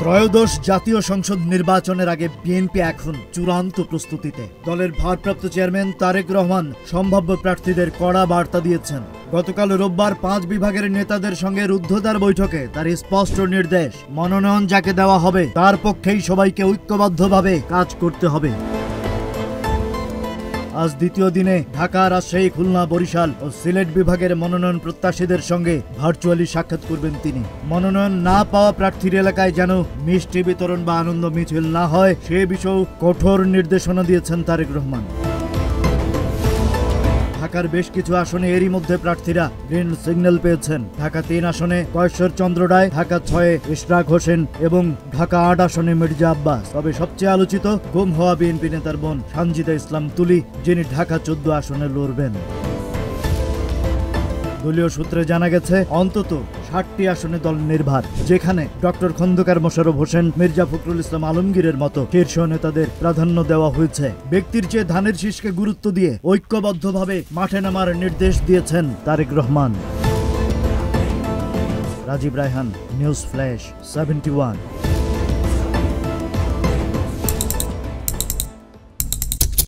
ত্রয়োদশ জাতীয় সংসদ নির্বাচনের আগে বিএনপি এখন চূড়ান্ত প্রস্তুতিতে। দলের ভারপ্রাপ্ত চেয়ারম্যান তারেক রহমান সম্ভাব্য প্রার্থীদের কড়া বার্তা দিয়েছেন। গতকাল রোববার 5 বিভাগের নেতাদের সঙ্গে রুদ্ধদ্বার বৈঠকে তার স্পষ্ট নির্দেশ, মনোনয়ন যাকে দেওয়া হবে তার পক্ষেই সবাইকে ঐক্যবদ্ধভাবে কাজ করতে হবে। আজ দ্বিতীয় দিনে ঢাকা, রাজশাহী, খুলনা, বরিশাল ও সিলেট বিভাগের মনোনয়ন প্রত্যাশীদের সঙ্গে ভার্চুয়ালি সাক্ষাৎ করবেন তিনি। মনোনয়ন না পাওয়া প্রার্থীর এলাকায় যেন মিষ্টি বিতরণ বা আনন্দ মিছিল না হয় সে বিষয়েও কঠোর নির্দেশনা দিয়েছেন তারেক রহমান। ঢাকার বেশ কিছু আসনে এরই মধ্যে প্রার্থীরা গ্রিন সিগন্যাল পেয়েছেন। ঢাকা 3 আসনে কয়েশ্বর চন্দ্র রায়, ঢাকা 6 ইশরাক হোসেন এবং ঢাকা 8 আসনে মির্জা আব্বাস। তবে সবচেয়ে আলোচিত গুম হওয়া বিএনপি নেতার বোন সানজিদা ইসলাম তুলি, যিনি ঢাকা 14 আসনে লড়বেন। দলীয় সূত্রে জানা গেছে অন্তত 60টি আসনে দল নির্ভার, যেখানে ডক্টর খন্দকার মোশাররফ হোসেন, মির্জা ফখরুল ইসলাম আলমগীরের মতো শীর্ষ নেতাদের প্রাধান্য দেওয়া হয়েছে। ব্যক্তির চেয়ে ধানের শীষকে গুরুত্ব দিয়ে ঐক্যবদ্ধভাবে মাঠে নামার নির্দেশ দিয়েছেন তারেক রহমান। Rajib Raihan, news flash 71।